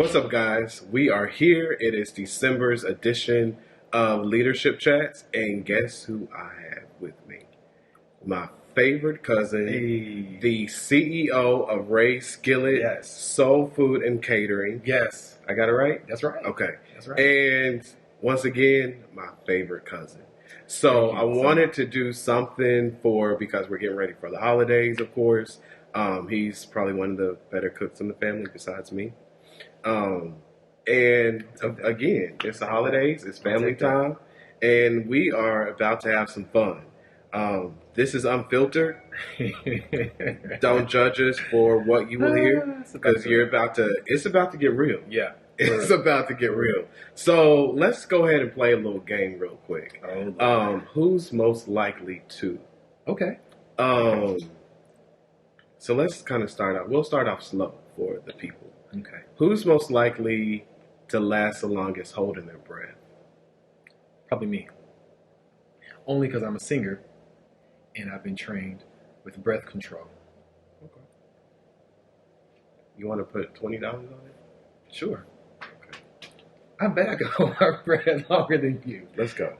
What's up, guys? We are here. It is December's edition of Leadership Chats, and guess who I have with me? My favorite cousin, the CEO of Skillet Soul Food and Catering. Yes. I got it right? That's right. Okay. That's right. And once again, my favorite cousin. So I wanted to do something because we're getting ready for the holidays, of course. He's probably one of the better cooks in the family besides me. And again, it's the holidays, it's family time, and we are about to have some fun. This is unfiltered. Don't judge us for what you will hear, because it's about to get real. Yeah. It's about to get real. So let's go ahead and play a little game real quick. Who's most likely to? Okay. So let's kind of start out. We'll start off slow for the people. Okay. Who's most likely to last the longest holding their breath? Probably me. Only because I'm a singer and I've been trained with breath control. Okay. You want to put $20 on it? Sure. Okay. I bet I can hold my breath longer than you. Let's go.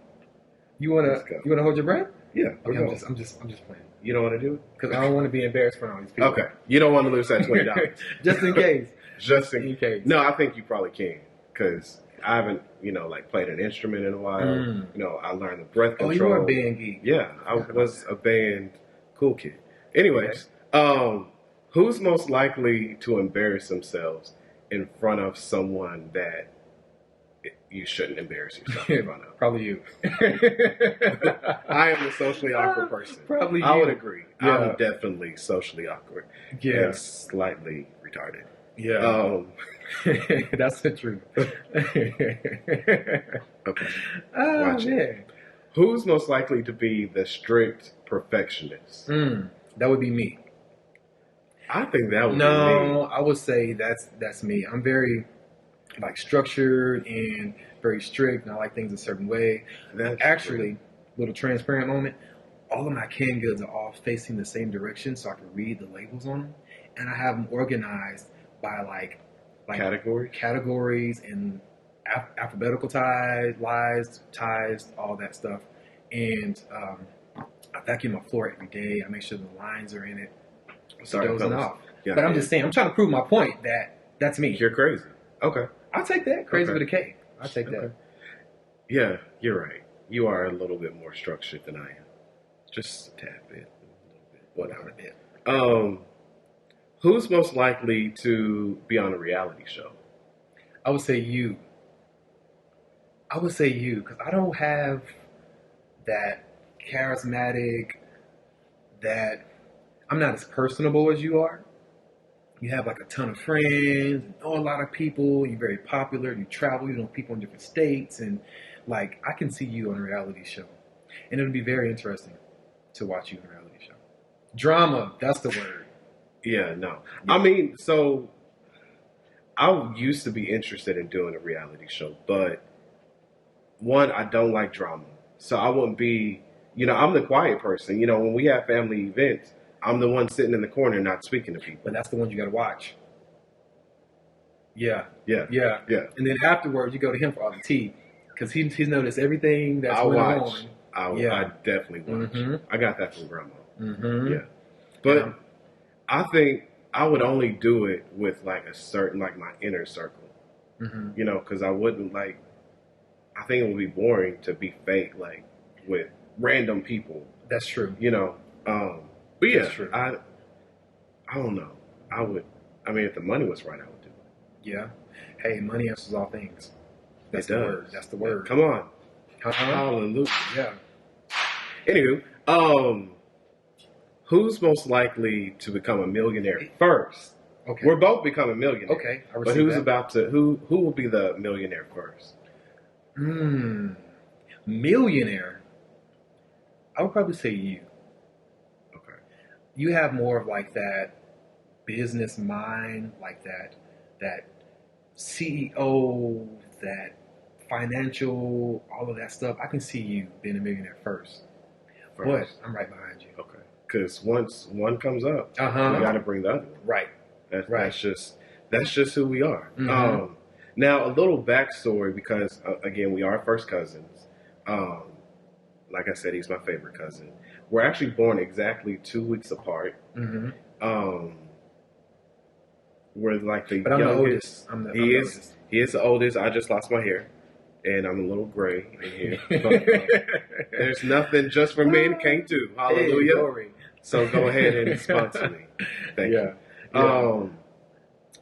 You wanna hold your breath? Yeah. Okay, I'm just playing. You don't want to do it? Because I don't want to be embarrassed in front of all these people. Okay. You don't want to lose that $20. Just in case. Just in case. No, I think you probably can, because I haven't, played an instrument in a while. I learned the breath control. Oh, you were a band geek. Yeah, I was a band cool kid. Anyways, who's most likely to embarrass themselves in front of someone that you shouldn't embarrass yourself in front of? Probably you. I am a socially awkward person. Probably you. I would agree. Yeah. I'm definitely socially awkward. Yeah. And slightly retarded. Yeah. That's the truth. Okay. Oh, man. Who's most likely to be the strict perfectionist? That would be me. I think that would be me. No, I would say that's me. I'm very structured and very strict, and I like things a certain way. Actually, little transparent moment. All of my canned goods are all facing the same direction, so I can read the labels on them, and I have them organized by categories and alphabetical ties, all that stuff. And I vacuum my floor every day. I make sure the lines are in it. Sorry, off. Yeah, but I'm just saying, I'm trying to prove my point that that's me. You're crazy. Okay. I'll take that. Crazy with a K. I'll take that. Yeah, you're right. You are a little bit more structured than I am. Just a tad bit. A little bit. Whatever. Who's most likely to be on a reality show? I would say you. Because I don't have that charismatic, I'm not as personable as you are. You have a ton of friends, you know a lot of people, you're very popular, you travel, you know people in different states, and I can see you on a reality show. And it'll be very interesting to watch you in a reality show. Drama, that's the word. Yeah, no. Yeah. I mean, so I used to be interested in doing a reality show, but one, I don't like drama. So I wouldn't be, I'm the quiet person. When we have family events, I'm the one sitting in the corner not speaking to people. But that's the one you got to watch. Yeah. Yeah. And then afterwards, you go to him for all the tea, because he's noticed everything that's going on. I definitely watch. I got that from Grandma. Yeah. But yeah. I think I would only do it with a certain, my inner circle. Because I wouldn't I think it would be boring to be fake, with random people. That's true. But yeah, that's true. I don't know. If the money was right, I would do it. Yeah. Hey, money answers all things. That's the word. That's the word. Come on. Hallelujah. Yeah. Anywho, who's most likely to become a millionaire first? Okay. We're both becoming millionaires. Okay. But who's about to? Who will be the millionaire first? Millionaire. I would probably say you. Okay. You have more of that business mind, that CEO, that financial, all of that stuff. I can see you being a millionaire first. But I'm right behind you. Okay. Because once one comes up, you got to bring the other one. Right. That's just who we are. Now, a little backstory because, again, we are first cousins. Um, like I said, he's my favorite cousin. We're actually born exactly 2 weeks apart. Mm-hmm. Um, we're like the But I'm the youngest. oldest. I'm the oldest. He is the oldest. I just lost my hair, and I'm a little gray in here. But there's nothing just for men can't do. Hallelujah. Hey, So go ahead and sponsor me. Thank you. Yeah.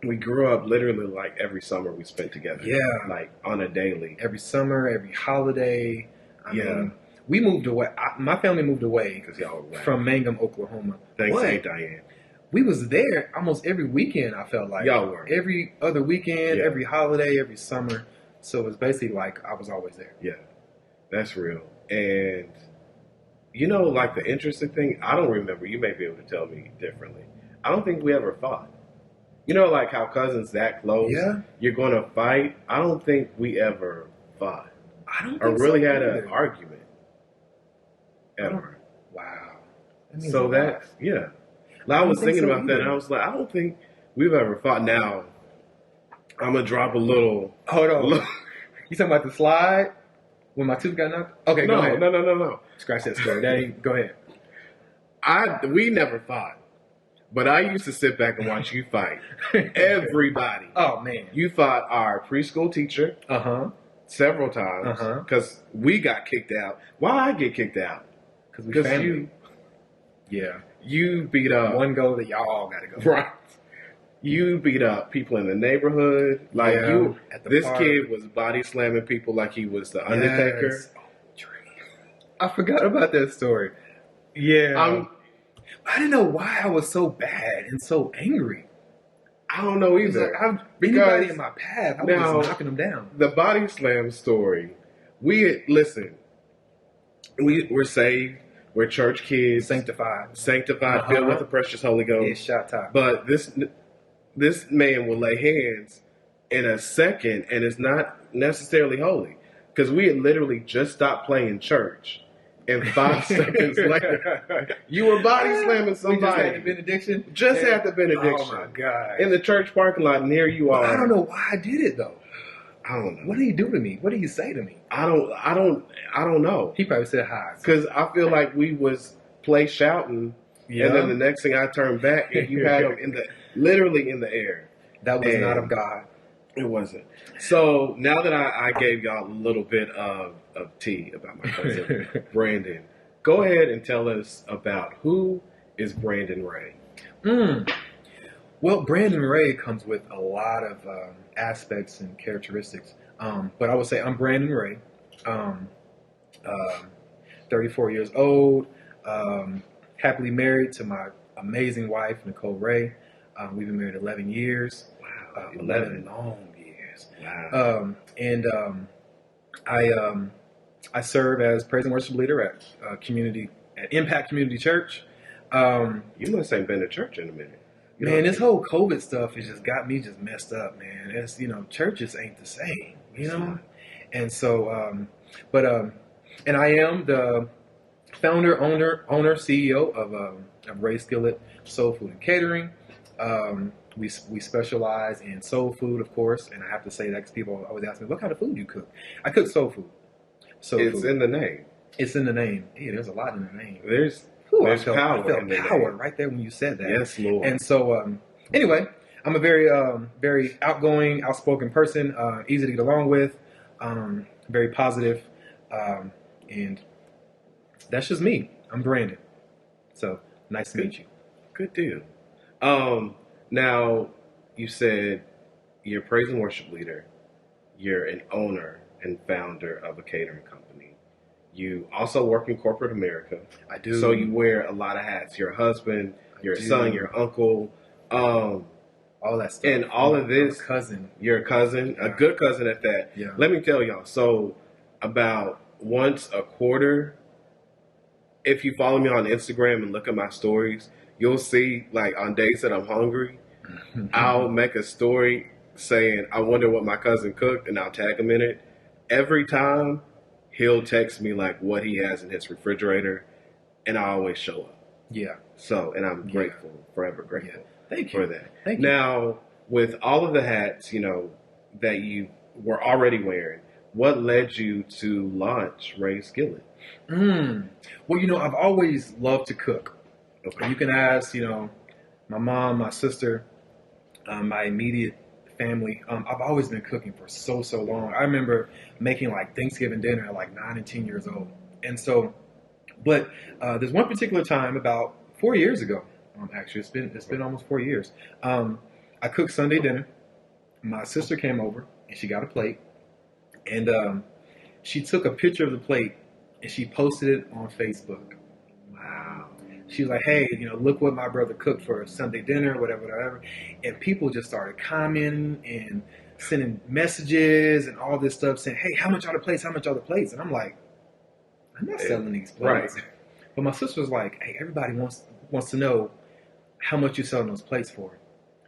We grew up literally like every summer we spent together. Yeah. Like on a daily. Every summer, every holiday. I Yeah. mean, we moved away. My family moved away Because y'all were from Mangum, Oklahoma. Thanks, But Aunt Diane. we was there almost every weekend, I felt like. Y'all were. Every other weekend, Yeah. every holiday, every summer. So it was basically like I was always there. Yeah. That's real. And you know, like the interesting thing, I don't remember. You may be able to tell me differently. I don't think we ever fought. You know, like how cousins that close, Yeah. you're going to fight. I don't think we ever fought I don't or think really so had an either. argument ever. Wow. That means So a that, lot. yeah. Like, I was think thinking so about that, either. and I was like, I don't think we've ever fought. Now, I'm gonna drop a little. Hold on. You talking about the slide when my tooth got knocked? Okay, go ahead. No. Scratch that story. Daddy, go ahead. We never fought, but I used to sit back and watch you fight. Everybody. Oh man. You fought our preschool teacher Uh-huh. several times Uh-huh. because we got kicked out. Why I get kicked out? Because we Because family. Yeah. you beat up One go that y'all all gotta go. right. You beat up people in the neighborhood. Like Yeah, you, at the this park. kid was body slamming people like he was the Undertaker. Yes. I forgot about that story. Yeah. I didn't know why I was so bad and so angry. I don't know It's either. like Because anybody in my path, I was now- just knocking them down. The body slam story. Listen. We're saved. We're church kids, Sanctified. sanctified, filled with the precious Holy Yeah, Ghost. shot top. But this man will lay hands in a second, and it's not necessarily holy because we had literally just stopped playing church, and 5 seconds later, you were body slamming We just somebody. had the benediction. Just had the benediction. Oh my God. In the church parking lot near you But are. I don't know why I did it though. I don't know. What did he do to me? What did he say to me? I don't know. He probably said hi. Because I feel like we was play shouting, Yeah. and then the next thing I turned back, and you had him literally in the air. That was And not of God. It wasn't. So now that I gave y'all a little bit of tea about my cousin Brandon, go ahead and tell us about who is Brandon Ray. Well, Brandon Ray comes with a lot of aspects and characteristics. But I would say I'm Brandon Ray, 34 years old, happily married to my amazing wife, Nicole Ray. We've been married 11 years. Wow, 11 long years. Wow. I serve as praise and worship leader at Impact Community Church. You must ain't been to church in a minute. You Man, know? this whole COVID stuff has just got me just messed up, man. It's, churches ain't the same, And so, and I am the founder, owner, CEO of Ray Skillet Soul Food Catering. We specialize in soul food, of course, and I have to say that because people always ask me, what kind of food you cook? I cook soul food. It's in the name. It's in the name. Yeah, there's a lot in the name. There's I felt power in the power name. right there when you said that. Yes, Lord. And so, anyway, I'm a very, very outgoing, outspoken person, easy to get along with, very positive, and that's just me. I'm Brandon. So nice to meet you. Good deal. Now, you said you're a praise and worship leader. You're an owner and founder of a catering company. You also work in corporate America. I do. So you wear a lot of hats. You're a husband, you're a son, you're an uncle. All that stuff. And all of this, I'm a cousin. You're a cousin, a good cousin at that. Yeah. Let me tell y'all. So about once a quarter, if you follow me on Instagram and look at my stories, you'll see like on days that I'm hungry, I'll make a story saying, I wonder what my cousin cooked, and I'll tag him in it. Every time he'll text me like what he has in his refrigerator, and I always show up. Yeah. So, and I'm grateful, forever grateful Thank you for that. Thank you. Now, with all of the hats, that you were already wearing. What led you to launch Ray Skillet? Well, I've always loved to cook. Okay. You can ask, my mom, my sister, my immediate family. I've always been cooking for so long. I remember making like Thanksgiving dinner at like 9 and 10 years old. And so, but there's one particular time about 4 years ago. Actually, it's been almost 4 years. I cooked Sunday dinner. My sister came over and she got a plate, and she took a picture of the plate and she posted it on Facebook. Wow. She was like, "Hey, look what my brother cooked for Sunday dinner, whatever." And people just started commenting and sending messages and all this stuff saying, "Hey, how much are the plates? How much are the plates?" And I'm like, "I'm not selling these plates." Right. But my sister was like, "Hey, everybody wants to know how much you're selling those plates for."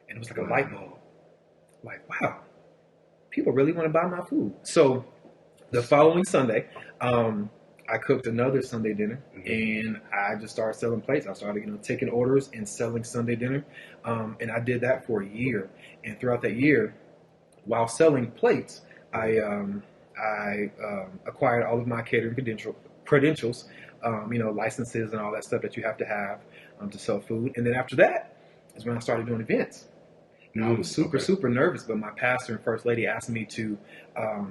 And it was like a light bulb. Like, wow, people really want to buy my food. So the following Sunday, I cooked another Sunday dinner, and I just started selling plates. I started, taking orders and selling Sunday dinner, and I did that for a year. And throughout that year, while selling plates, I acquired all of my catering credentials, licenses and all that stuff that you have to have to sell food. And then after that is when I started doing events. And I was super nervous, but my pastor and first lady asked me to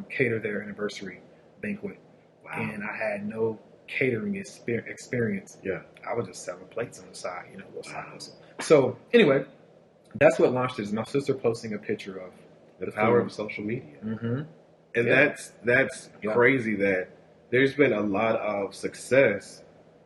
cater their anniversary banquet. Wow. And I had no catering experience. Yeah. I was just selling plates on the side, little side hustle. So anyway, that's what launched it. Is my sister posting a picture of the power of social media. Mm-hmm. And that's crazy that there's been a lot of success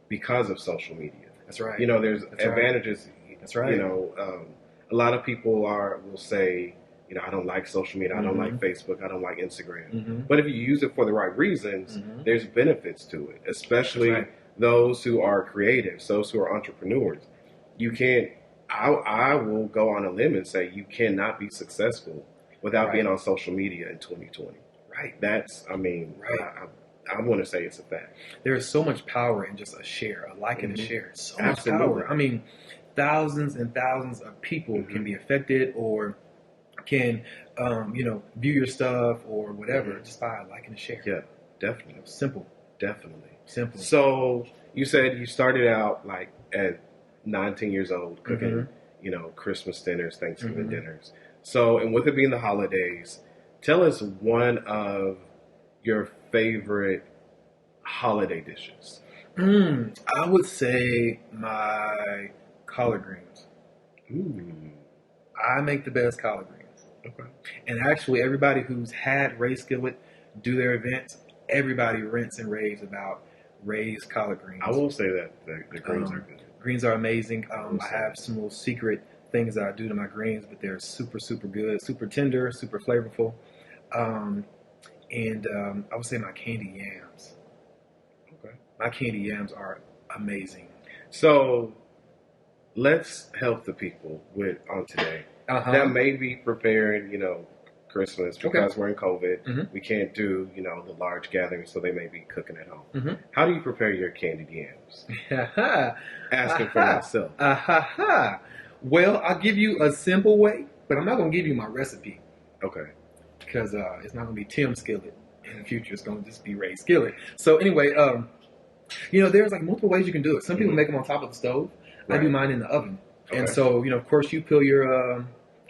because of social media. That's right. There's advantages. Right. That's right. A lot of people will say, I don't like social media, I don't like Facebook, I don't like Instagram. But if you use it for the right reasons, there's benefits to it, especially those who are creatives, those who are entrepreneurs. You can't, I will go on a limb and say you cannot be successful without being on social media in 2020. Right. I want to say it's a fact. There is so much power in just a share, a like and a share. So much power. Thousands and thousands of people can be affected or can, view your stuff or whatever just by a like and a share. Yeah, definitely. Simple. Definitely. Simple. So you said you started out like at 19 years old cooking, Christmas dinners, Thanksgiving dinners. So, and with it being the holidays, tell us one of your favorite holiday dishes. I would say my collard greens. Ooh. I make the best collard greens. Okay. And actually, everybody who's had Ray Skillet do their events, everybody rants and raves about Ray's collard greens. I will say that the greens are good. Greens are amazing. I have some little secret things that I do to my greens, but they're super good, super tender, super flavorful. And I would say my candy yams. Okay. My candy yams are amazing. So let's help the people on today that may be preparing, Christmas because we're in COVID. We can't do, the large gatherings, so they may be cooking at home. How do you prepare your candied yams? Asking for myself. Well, I'll give you a simple way, but I'm not going to give you my recipe. Okay. Because it's not going to be Tim Skillet in the future. It's going to just be Ray Skillet. So anyway, there's like multiple ways you can do it. Some people make them on top of the stove. Right. I do mine in the oven. Okay. And so, of course, you peel your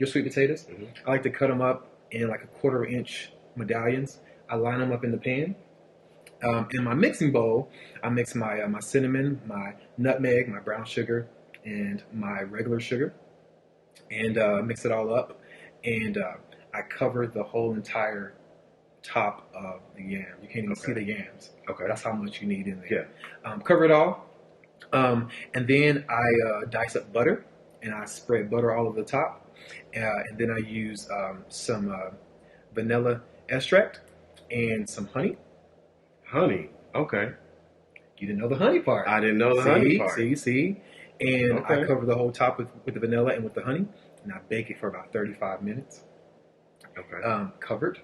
sweet potatoes. I like to cut them up in like 1/4 inch medallions. I line them up in the pan. In my mixing bowl, I mix my cinnamon, my nutmeg, my brown sugar, and my regular sugar, and mix it all up. And I cover the whole entire top of the yam. You can't even see the yams. Okay, that's how much you need in there. Yeah. Cover it all, and then I dice up butter, and I spread butter all over the top, and then I use some vanilla extract and some honey. Honey. Okay. You didn't know the honey part. I didn't know the honey part. See. And I cover the whole top with the vanilla and with the honey, and I bake it for about 35 minutes. Okay. Covered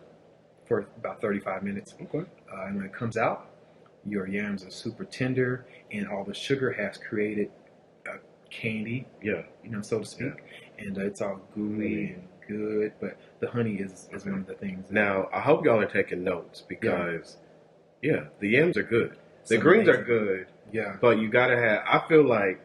for about 35 minutes. Okay. And when it comes out, your yams are super tender, and all the sugar has created candy. Yeah. So to speak. Yeah. And it's all gooey and good, but the honey is one of the things. Now, I hope y'all are taking notes because, the yams are good. The So greens are amazing. good, Yeah. but you gotta have. I feel like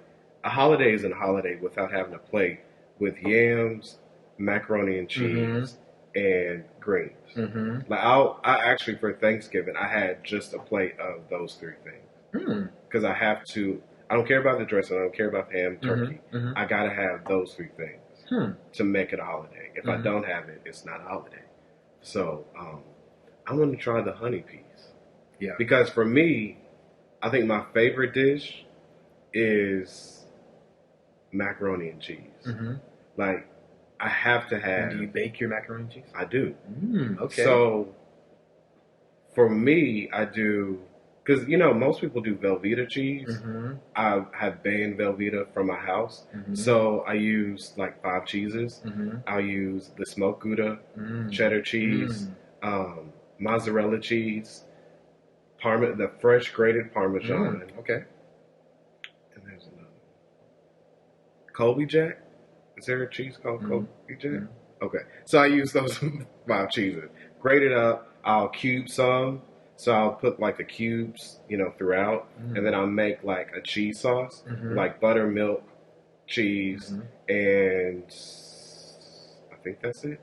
a holiday isn't a holiday without having a plate with yams, macaroni and cheese, and greens. Mm-hmm. Like I actually for Thanksgiving I had just a plate of those three things because I have to. I don't care about the dressing. I don't care about the ham, turkey. Mm-hmm. I gotta have those three things to make it a holiday. If I don't have it, it's not a holiday. So I want to try the honey piece. Yeah. Because for me, I think my favorite dish is macaroni and cheese. Mm-hmm. Like I have to have. And do you bake your macaroni and cheese? I do. Okay. So for me, I do because most people do Velveeta cheese. Mm-hmm. I have banned Velveeta from my house, Mm-hmm. so I use like 5 cheeses. Mm-hmm. I'll use the smoked Gouda, cheddar cheese, mozzarella cheese, the fresh grated Parmesan. Okay. And there's another Colby Jack. Is there a cheese called Colby Jack? Okay, so I use those 5 cheeses. Grate it up. I'll cube some. So I'll put like the cubes, throughout, and then I'll make like a cheese sauce, like buttermilk, cheese, and I think that's it.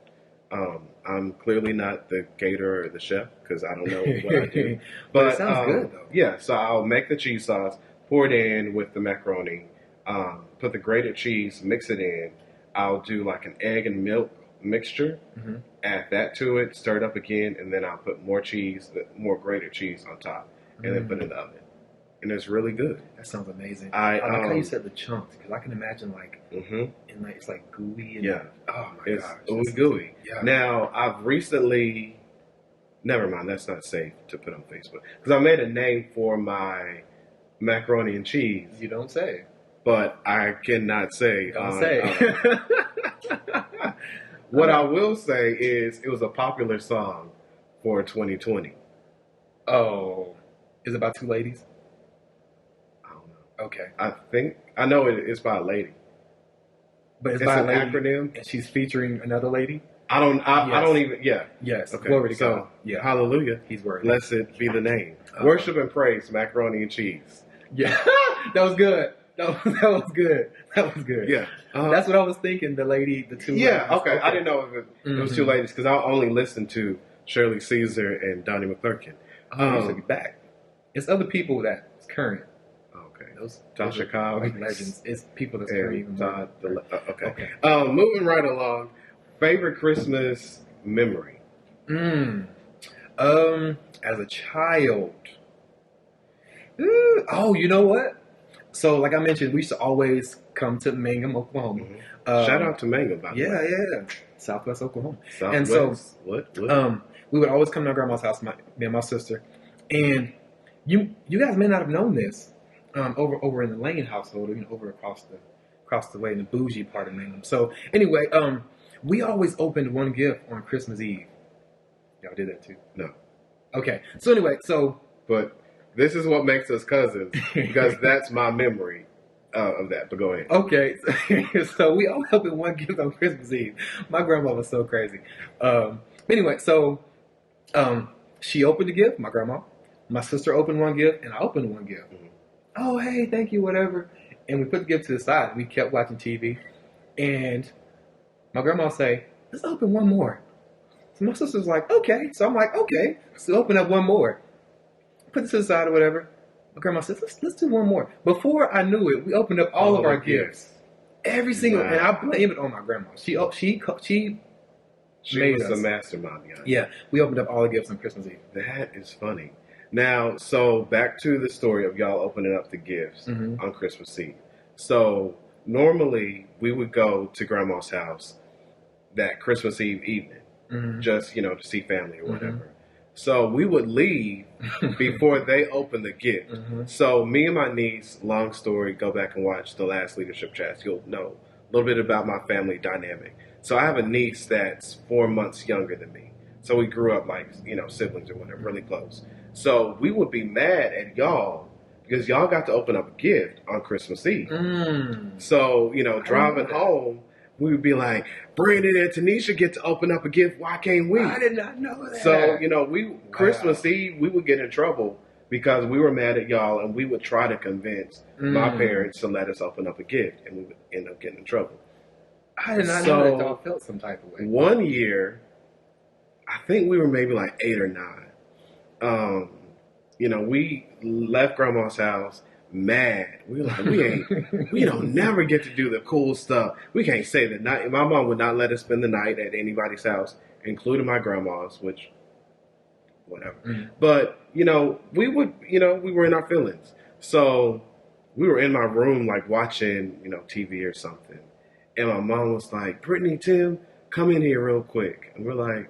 I'm clearly not the caterer or the chef because I don't know what I do. But it sounds good though. Yeah, so I'll make the cheese sauce, pour it in with the macaroni, put the grated cheese, mix it in. I'll do like an egg and milk mixture, add that to it, stir it up again, and then I'll put more cheese, more grated cheese on top, and then put it in the oven. And it's really good. That sounds amazing. I like how you said the chunks because I can imagine like and like it's like gooey and oh my it's gosh, ooey gooey. Yeah. Now I've recently, never mind, that's not safe to put on Facebook because I made a name for my macaroni and cheese. You don't say, but I cannot say. Don't say. What I will say is it was a popular song for 2020. Oh, is it about 2 ladies? I don't know. Okay. I know it's by a lady. But it's It's by an a lady, acronym. and she's featuring another lady. I don't even. Yeah. Yes. Okay. Glory to So, God. Yeah. hallelujah. He's worthy. Blessed be the name. Worship and praise, macaroni and cheese. Yeah. That was good. That was good. That was good. Yeah. That's what I was thinking. The lady, the 2 Yeah. ladies. Okay. I didn't know if it was 2 ladies because I only listened to Shirley Caesar and Donnie McClurkin. You should be back. It's other people that's current. Okay. Those Tasha are Cobb. like legends. It's people that's current. Even more. Okay. Moving right along. Favorite Christmas memory? As a child. Oh, you know what? So, like I mentioned, we used to always come to Mangum, Oklahoma. Shout out to Mangum, by the way. Yeah. Southwest Oklahoma. Southwest. And so, what? we would always come to our grandma's house, me and my sister. And you guys may not have known this. Over in the Lane household, over across the way in the bougie part of Mangum. So anyway, we always opened one gift on Christmas Eve. Y'all did that too? No. Okay. So anyway, but this is what makes us cousins because that's my memory of that. But go ahead. Okay. So we all opened one gift on Christmas Eve. My grandma was so crazy. Anyway, so she opened the gift, my grandma. My sister opened one gift, and I opened one gift. Oh, hey, thank you, whatever. And we put the gift to the side. We kept watching TV. And my grandma would say, let's open one more. So my sister's like, okay. So I'm like, okay. So open up one more. Put it to the side or whatever. My grandma says, let's do one more. Before I knew it, we opened up all of our gifts. Every single, and I blame it on my grandma. She She was the mastermind behind it. Yeah, we opened up all the gifts on Christmas Eve. That is funny. Now, so back to the story of y'all opening up the gifts on Christmas Eve. So normally we would go to grandma's house that Christmas Eve evening, just, to see family or whatever. So we would leave before they opened the gift. So me and my niece, long story, go back and watch the last leadership chats. You'll know a little bit about my family dynamic. So I have a niece that's 4 months younger than me. So we grew up like, siblings or whatever, really close. So we would be mad at y'all because y'all got to open up a gift on Christmas Eve. So, driving home, we would be like, Brandon and Tanisha get to open up a gift. Why can't we? I did not know that. So, Christmas Eve, we would get in trouble because we were mad at y'all, and we would try to convince my parents to let us open up a gift, and we would end up getting in trouble. I did not know that y'all felt some type of way. One year, I think we were maybe like 8 or 9. We left Grandma's house mad. We were like, we don't never get to do the cool stuff. We can't say the night. My mom would not let us spend the night at anybody's house, including my grandma's, which, whatever. But, we would, we were in our feelings. So we were in my room, like watching, TV or something. And my mom was like, Brittany, Tim, come in here real quick. And we're like,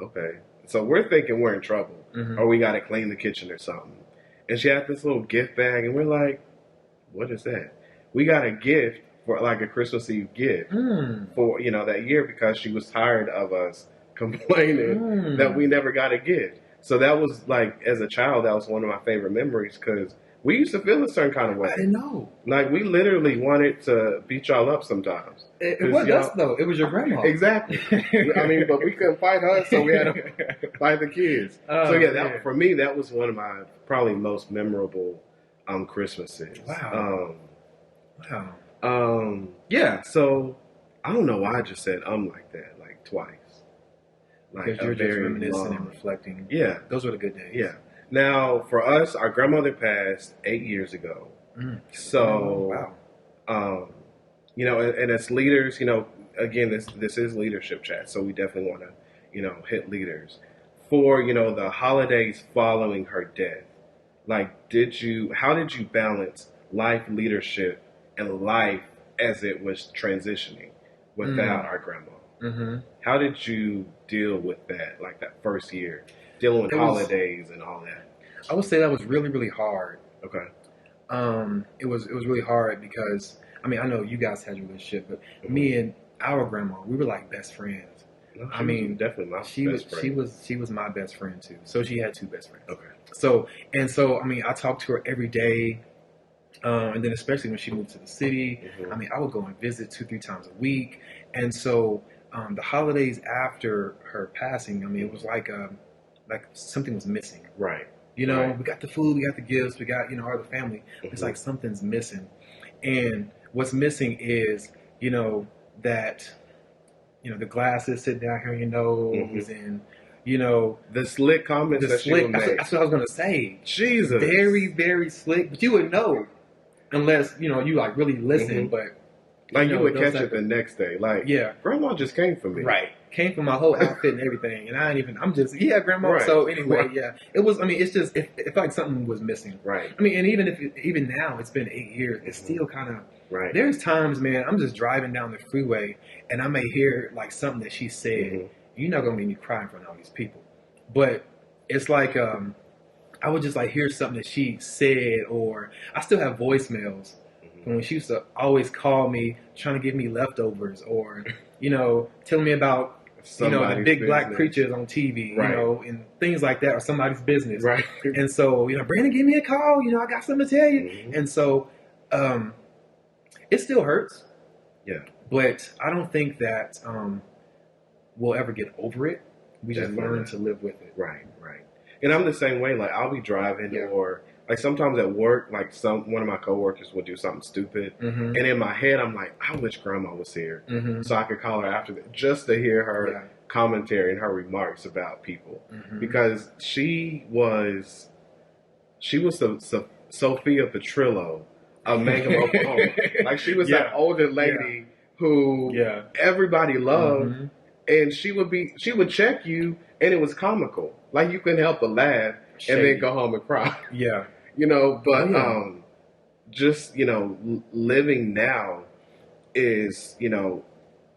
okay. So we're thinking we're in trouble or we got to clean the kitchen or something. And she had this little gift bag, and we're like, what is that? We got a gift for like a Christmas Eve gift for, that year because she was tired of us complaining that we never got a gift. So that was like, as a child, that was one of my favorite memories because we used to feel a certain kind of way. I didn't know. Like, we literally wanted to beat y'all up sometimes. It wasn't us, though. It was your grandma. Exactly. I mean, but we couldn't fight her, so we had to fight the kids. For me, that was one of my probably most memorable Christmases. Wow. Yeah, so I don't know why I just said like that, like twice. Like, because you're just reminiscing and reflecting. Yeah. Those were the good days. Yeah. Now, for us, our grandmother passed 8 years ago. So, and as leaders, again, this is leadership chat, so we definitely want to, hit leaders. For, the holidays following her death, like, how did you balance life, leadership, and life as it was transitioning without our grandma? How did you deal with that, like that first year, dealing with holidays and all that? I would say that was really, really hard. Okay. It was really hard because, I mean, I know you guys had your relationship, but me and our grandma, we were like best friends. No, definitely my best friend. She was my best friend too. So she had 2 best friends. Okay. So I mean, I talked to her every day. And then especially when she moved to the city, I mean, I would go and visit 2-3 times a week. And so the holidays after her passing, I mean, it was like something was missing. Right. We got the food, we got the gifts, we got, all the family. It's like something's missing. And what's missing is, that, the glasses sitting down here on your nose and, the slick comments that she would make. That's what I was going to say. Jesus. Very, very slick. But you would know unless, you like really listen. But like you would catch it the next day. Like, Grandma just came for me. Right. Came for my whole outfit and everything. And I'm just, Grandma. Right. So anyway, it was, I mean, it's just, it felt like something was missing. Right. I mean, and even now, it's been 8 years, it's still kind of, right. There's times, man, I'm just driving down the freeway and I may hear like something that she said. You're not going to make me cry in front of all these people. But it's like, I would just like hear something that she said, or I still have voicemails from when she used to always call me trying to give me leftovers, or, telling me about, the big black preachers on TV, and things like that, or somebody's business. Right. And so, Brandon, give me a call. I got something to tell you. And so, it still hurts. Yeah. But I don't think that we'll ever get over it. We just learn to live with it. Right. And I'm the same way. Like, I'll be driving or like sometimes at work, like one of my coworkers will do something stupid. And in my head, I'm like, I wish Grandma was here so I could call her after that just to hear her commentary and her remarks about people. Because she was the Sophia Petrillo of Mangum, Oklahoma. Like, she was that older lady who everybody loved. And she would check you, and it was comical. Like, you couldn't help but laugh and then go home and cry. Yeah. Just, living now is,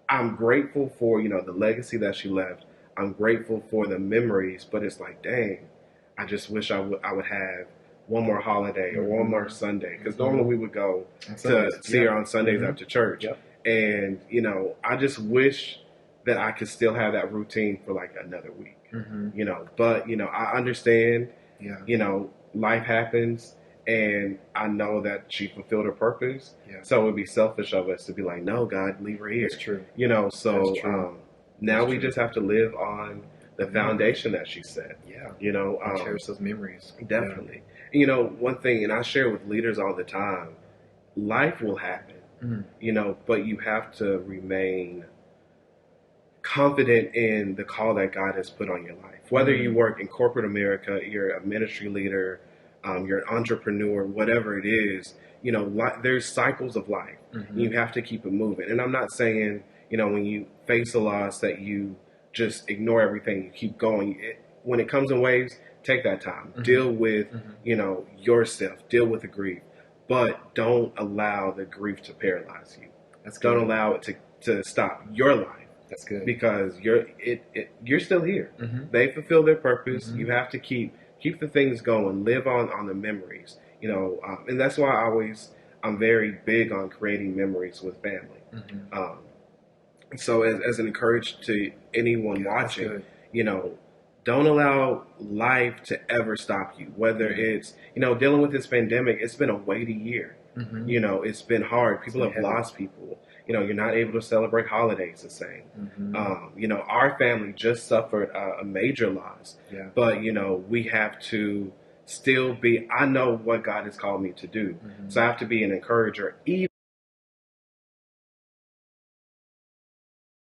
I'm grateful for, the legacy that she left. I'm grateful for the memories, but it's like, dang, I just wish I would have one more holiday or one more Sunday. Because normally we would go to see her on Sundays after church. And, I just wish that I could still have that routine for like another week, but, I understand, life happens and I know that she fulfilled her purpose. Yeah. So it would be selfish of us to be like, no, God, leave her here. That's true. You know, so That's true. now That's we true. just have to live on the foundation that she set. Yeah. You know, And cherish those memories. definitely. You know, one thing, and I share with leaders all the time, life will happen, you know, but you have to remain confident in the call that God has put on your life. Whether you work in corporate America, you're a ministry leader, you're an entrepreneur, whatever it is, you know, there's cycles of life. You have to keep it moving. And I'm not saying, you know, when you face a loss that you just ignore everything, you keep going. When it comes in waves, take that time. Deal with, you know, yourself. Deal with the grief. But don't allow the grief to paralyze you. Don't allow it to stop your life. That's good. Because you're still here. They fulfill their purpose. You have to keep the things going. Live on the memories. You know, and that's why I'm very big on creating memories with family. So as an encouragement to anyone watching, you know, don't allow life to ever stop you. Whether it's, you know, dealing with this pandemic, it's been a weighty year. You know, it's been hard. People have lost people. You know, you're not able to celebrate holidays the same. You know, our family just suffered a major loss. But, you know, we have to still be, I know what God has called me to do. So I have to be an encourager, even